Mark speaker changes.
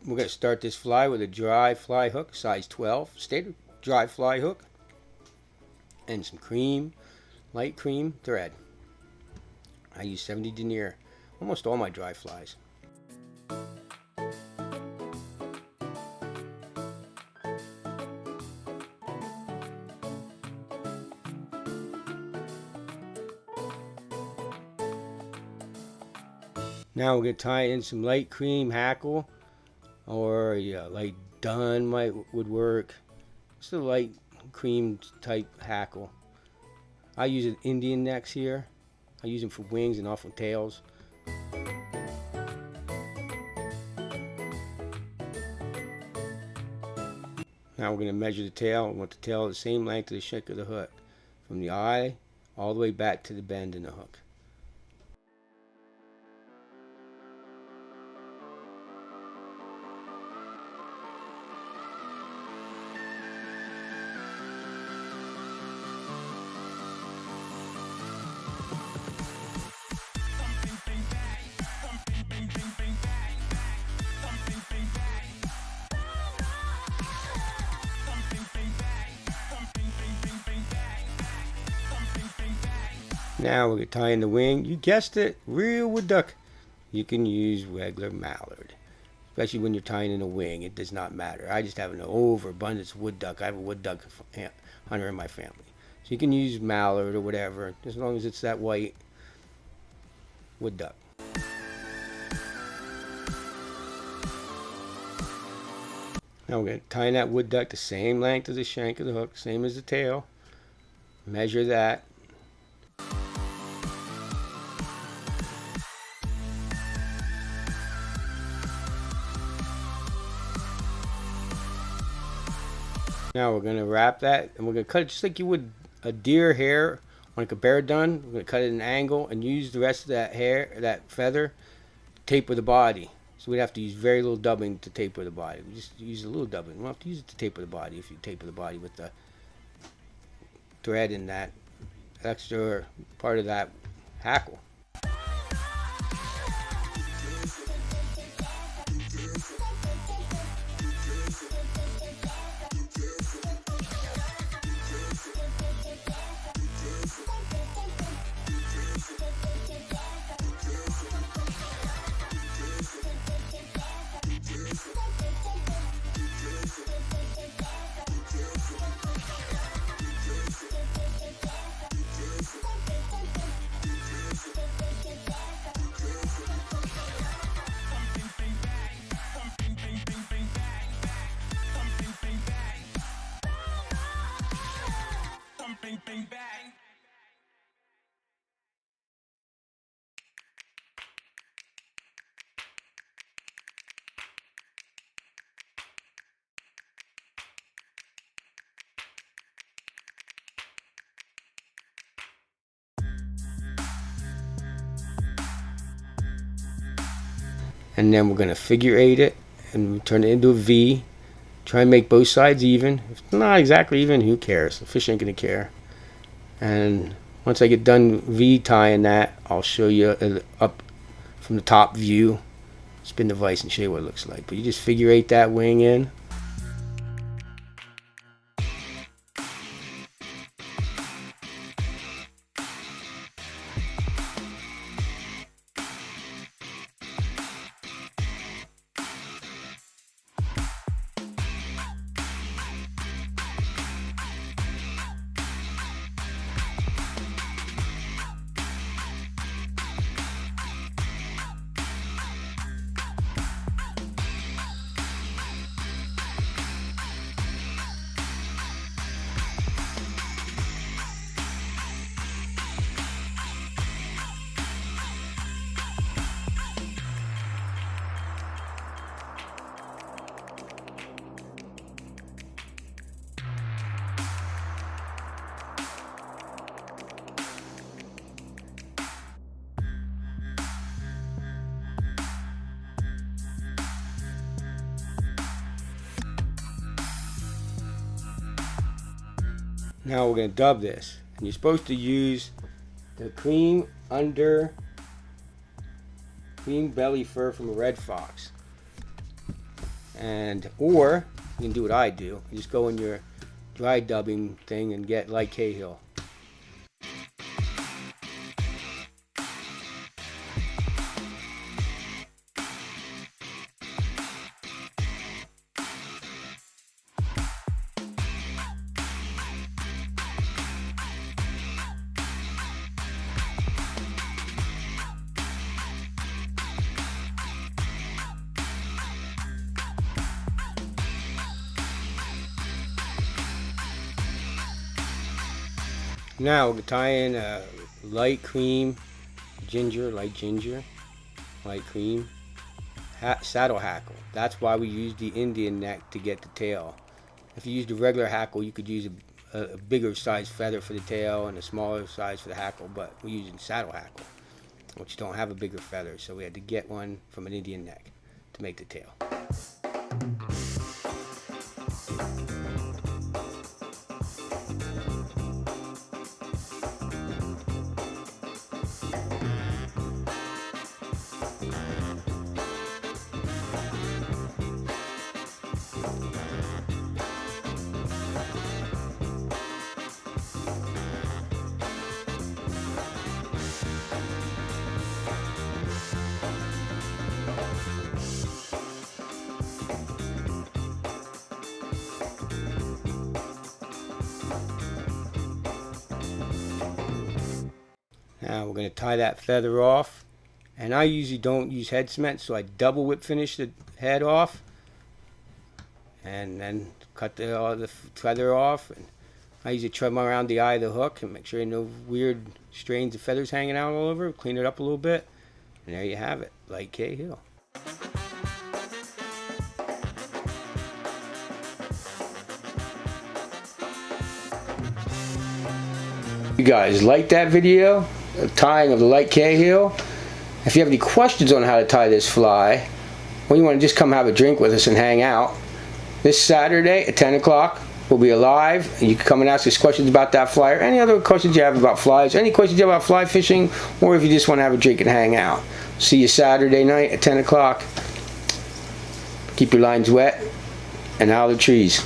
Speaker 1: we're going to start this fly with a dry fly hook, size 12, standard dry fly hook, and some cream, light cream thread. I use 70 denier, almost all my dry flies. Now we're going to tie in some light cream hackle, or light dun would work. It's a light cream type hackle. I use an Indian necks here. I use them for wings and often tails. Now we're going to measure the tail. We want the tail the same length as the shank of the hook, from the eye all the way back to the bend in the hook. Now we're going to tie in the wing. You guessed it, real wood duck. You can use regular mallard, especially when you're tying in a wing. It does not matter. I just have an overabundance of wood duck. I have a wood duck hunter in my family. So you can use mallard or whatever, as long as it's that white wood duck. Now we're going to tie in that wood duck the same length as the shank of the hook, same as the tail. Measure that. Now we're going to wrap that, and we're going to cut it just like you would a deer hair, like a bear done. We're going to cut it at an angle and use the rest of that hair, that feather, to taper the body. So we'd have to use very little dubbing to taper the body. We just use a little dubbing. We don't have to use it to taper the body if you taper the body with the thread in that extra part of that hackle. And then we're going to figure eight it and turn it into a V. Try and make both sides even. If it's not exactly even, who cares? The fish ain't going to care. And once I get done V tying that, I'll show you up from the top view. Spin the vise and show you what it looks like. But you just figure eight that wing in. Now we're going to dub this. And you're supposed to use the cream belly fur from a red fox. Or you can do what I do. You just go in your dry dubbing thing and get Light Cahill. Now we're tying a light cream ginger, light cream saddle hackle. That's why we use the Indian neck to get the tail. If you use the regular hackle, you could use a bigger size feather for the tail and a smaller size for the hackle, but we're using saddle hackle, which don't have a bigger feather, so we had to get one from an Indian neck to make the tail. Now we're going to tie that feather off, and I usually don't use head cement, so I double whip finish the head off and then cut all the feather off. And I usually trim around the eye of the hook and make sure no weird strands of feathers hanging out all over. Clean it up a little bit, and there you have it, Light Cahill. You guys like that video? Tying of the Light Cahill. If you have any questions on how to tie this fly, or you want to just come have a drink with us and hang out, this Saturday at 10 o'clock we'll be live, and you can come and ask us questions about that fly or any other questions you have about flies, any questions you have about fly fishing, or if you just want to have a drink and hang out. See you Saturday night at 10 o'clock. Keep your lines wet and out of the trees.